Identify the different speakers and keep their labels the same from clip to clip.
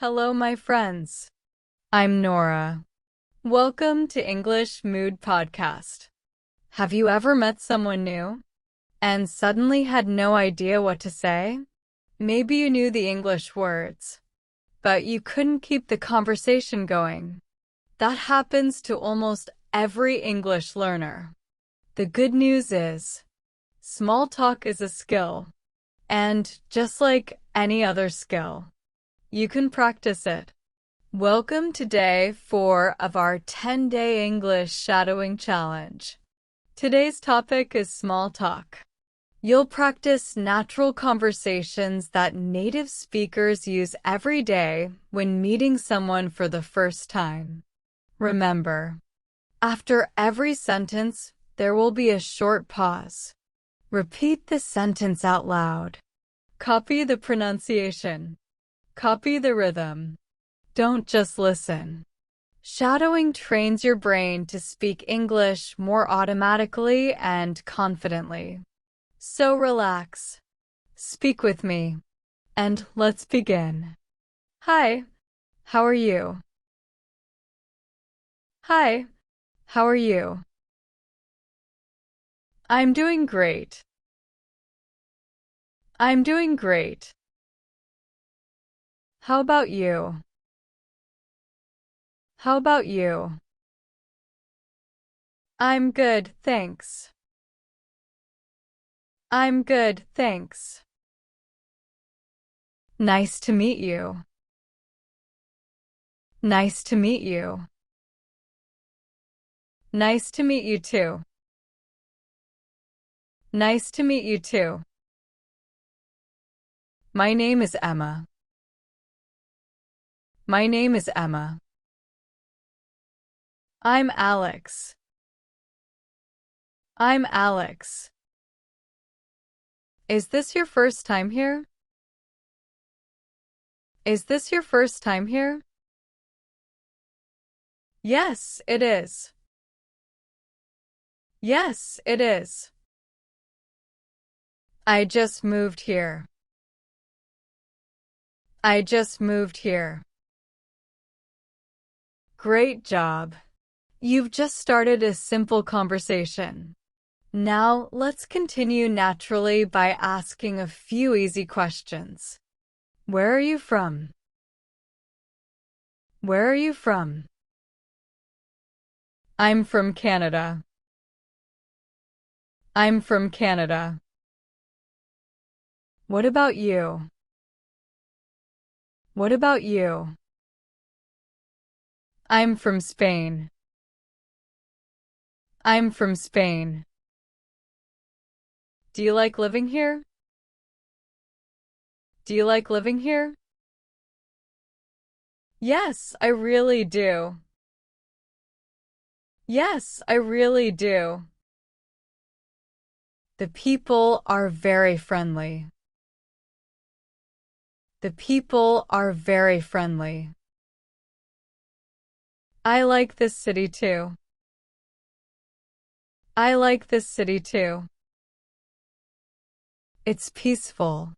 Speaker 1: Hello, my friends. I'm Nora. Welcome to English Mood Podcast. Have you ever met someone new and suddenly had no idea what to say? Maybe you knew the English words, but you couldn't keep the conversation going. That happens to almost every English learner. The good news is, small talk is a skill, and just like any other skill, you can practice it. Welcome to day 4 of our 10-day English shadowing challenge. Today's topic is small talk. You'll practice natural conversations that native speakers use every day when meeting someone for the first time. Remember, after every sentence, there will be a short pause. Repeat the sentence out loud. Copy the pronunciation. Copy the rhythm. Don't just listen. Shadowing trains your brain to speak English more automatically and confidently. So relax. Speak with me. And let's begin. Hi, how are you? Hi, how are you? I'm doing great. I'm doing great. How about you? How about you? I'm good, thanks. I'm good, thanks. Nice to meet you. Nice to meet you. Nice to meet you too. Nice to meet you too. My name is Emma. My name is Emma. I'm Alex. I'm Alex. Is this your first time here? Is this your first time here? Yes, it is. Yes, it is. I just moved here. I just moved here. Great job. You've just started a simple conversation. Now, let's continue naturally by asking a few easy questions. Where are you from? Where are you from? I'm from Canada. I'm from Canada. What about you? What about you? I'm from Spain. I'm from Spain. Do you like living here? Do you like living here? Yes, I really do. Yes, I really do. The people are very friendly. The people are very friendly. I like this city too. I like this city too. It's peaceful.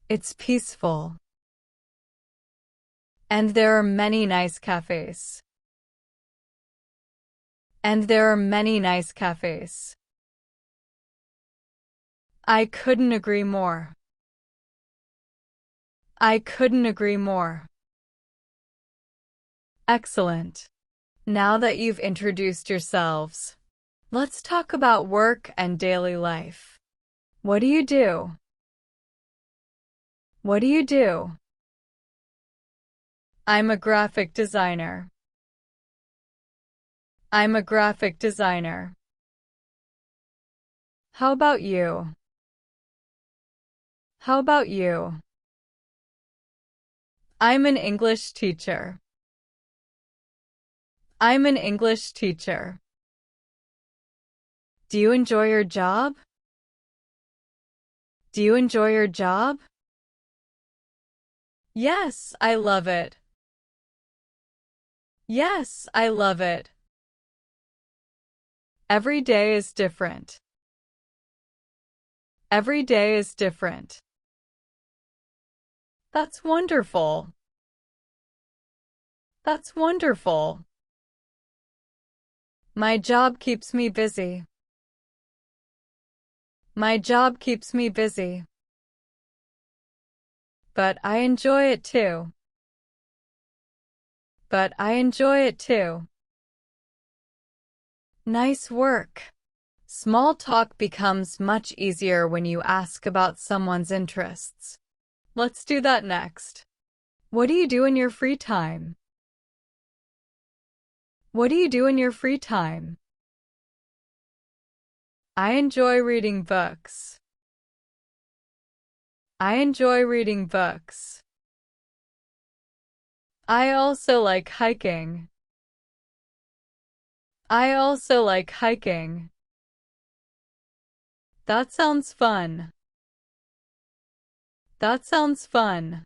Speaker 1: It's peaceful. And there are many nice cafes. And there are many nice cafes. I couldn't agree more. I couldn't agree more. Excellent. Now that you've introduced yourselves, let's talk about work and daily life. What do you do? What do you do? I'm a graphic designer. I'm a graphic designer. How about you? How about you? I'm an English teacher. I'm an English teacher. Do you enjoy your job? Do you enjoy your job? Yes, I love it. Yes, I love it. Every day is different. Every day is different. That's wonderful. That's wonderful. My job keeps me busy. My job keeps me busy. But I enjoy it too. But I enjoy it too. Nice work. Small talk becomes much easier when you ask about someone's interests. Let's do that next. What do you do in your free time? What do you do in your free time? I enjoy reading books. I enjoy reading books. I also like hiking. I also like hiking. That sounds fun. That sounds fun.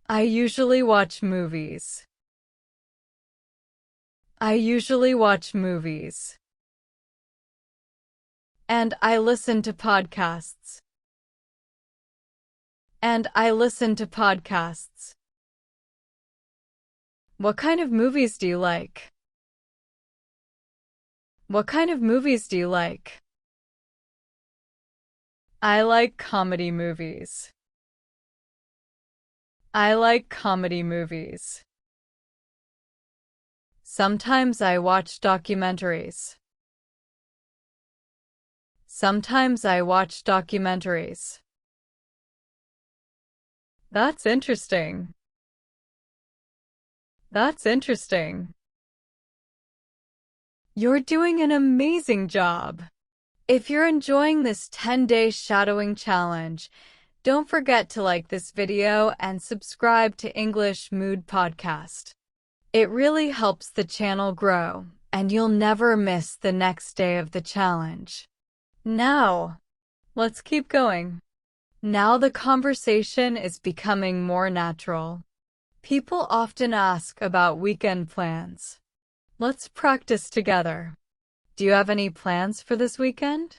Speaker 1: I usually watch movies. I usually watch movies. And I listen to podcasts. And I listen to podcasts. What kind of movies do you like? What kind of movies do you like? I like comedy movies. I like comedy movies. Sometimes I watch documentaries. Sometimes I watch documentaries. That's interesting. That's interesting. You're doing an amazing job. If you're enjoying this 10-day shadowing challenge, don't forget to like this video and subscribe to English Mood Podcast. It really helps the channel grow, and you'll never miss the next day of the challenge. Now, let's keep going. Now the conversation is becoming more natural. People often ask about weekend plans. Let's practice together. Do you have any plans for this weekend?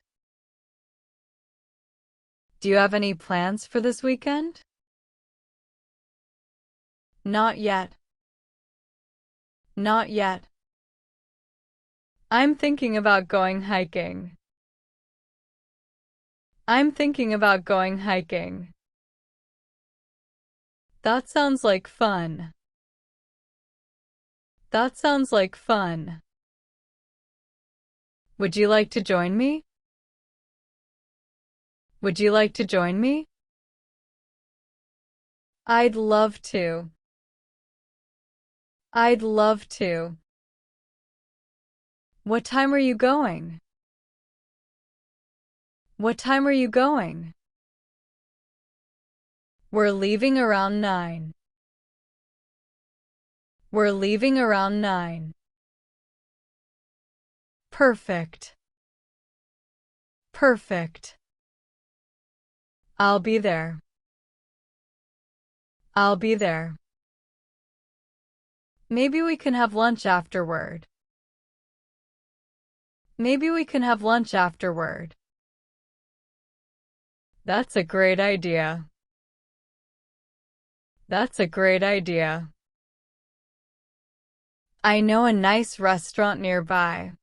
Speaker 1: Do you have any plans for this weekend? Not yet. Not yet. I'm thinking about going hiking. I'm thinking about going hiking. That sounds like fun. That sounds like fun. Would you like to join me? Would you like to join me? I'd love to. I'd love to. What time are you going? What time are you going? We're leaving around 9. We're leaving around 9. Perfect. Perfect. I'll be there. I'll be there. Maybe we can have lunch afterward. Maybe we can have lunch afterward. That's a great idea. That's a great idea. I know a nice restaurant nearby.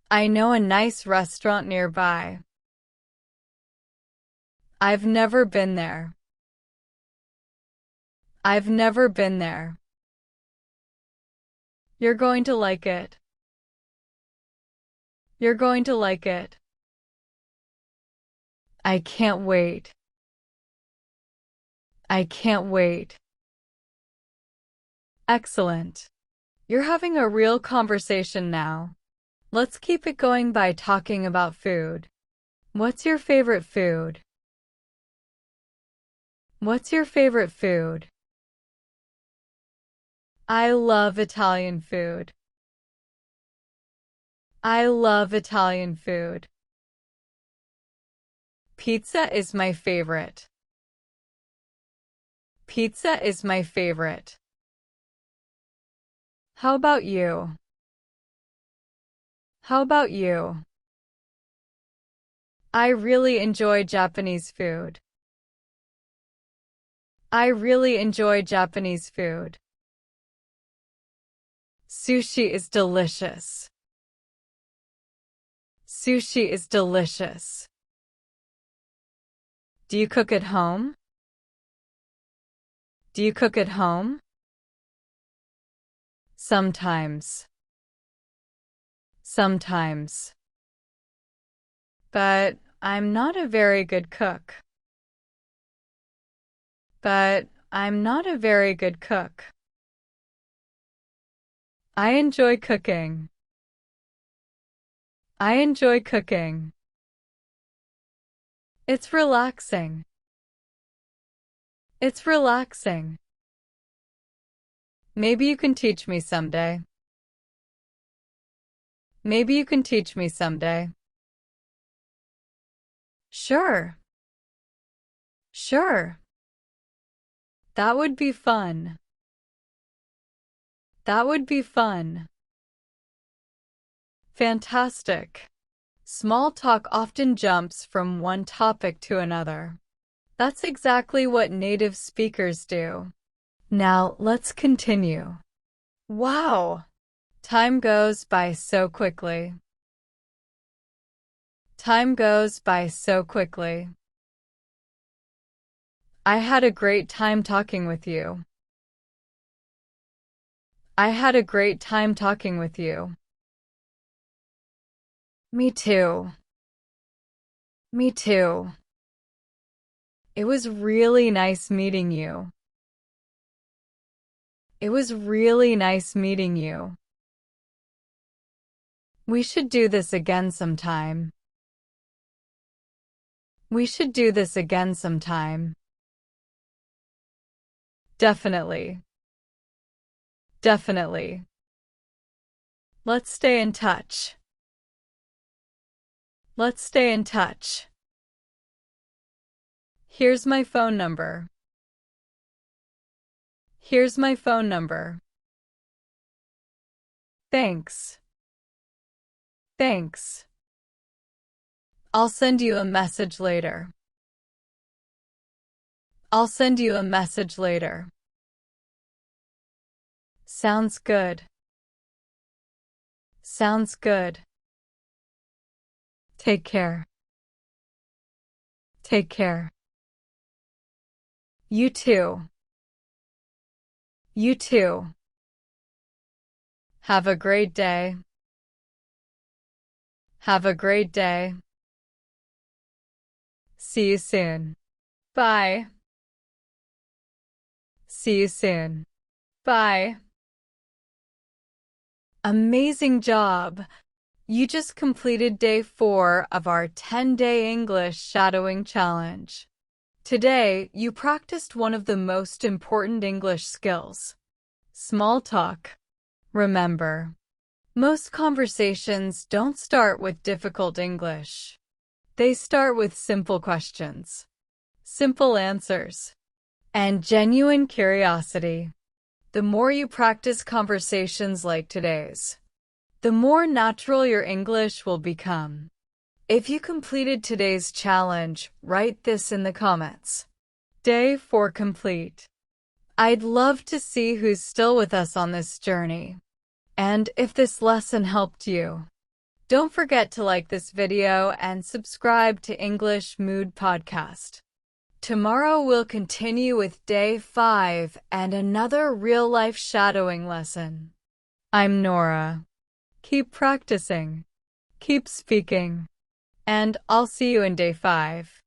Speaker 1: I know a nice restaurant nearby. I've never been there. I've never been there. You're going to like it. You're going to like it. I can't wait. I can't wait. Excellent. You're having a real conversation now. Let's keep it going by talking about food. What's your favorite food? What's your favorite food? I love Italian food. I love Italian food. Pizza is my favorite. Pizza is my favorite. How about you? How about you? I really enjoy Japanese food. I really enjoy Japanese food. Sushi is delicious. Sushi is delicious. Do you cook at home? Do you cook at home? Sometimes. Sometimes. But I'm not a very good cook. But I'm not a very good cook. I enjoy cooking. I enjoy cooking. It's relaxing. It's relaxing. Maybe you can teach me someday. Maybe you can teach me someday. Sure. Sure. That would be fun. That would be fun. Fantastic. Small talk often jumps from one topic to another. That's exactly what native speakers do. Now, let's continue. Wow! Time goes by so quickly. Time goes by so quickly. I had a great time talking with you. I had a great time talking with you. Me too. Me too. It was really nice meeting you. It was really nice meeting you. We should do this again sometime. We should do this again sometime. Definitely. Definitely. Let's stay in touch. Let's stay in touch. Here's my phone number. Here's my phone number. Thanks. Thanks. I'll send you a message later. I'll send you a message later. Sounds good. Sounds good. Take care. Take care. You too. You too. Have a great day. Have a great day. See you soon. Bye. See you soon. Bye. Amazing job! You just completed day 4 of our 10-day English shadowing challenge. Today, you practiced one of the most important English skills: small talk. Remember, most conversations don't start with difficult English. They start with simple questions, simple answers, and genuine curiosity. The more you practice conversations like today's, the more natural your English will become. If you completed today's challenge, write this in the comments. Day 4 complete. I'd love to see who's still with us on this journey. And if this lesson helped you, don't forget to like this video and subscribe to English Mood Podcast. Tomorrow we'll continue with day 5 and another real-life shadowing lesson. I'm Nora. Keep practicing, keep speaking, and I'll see you in day 5.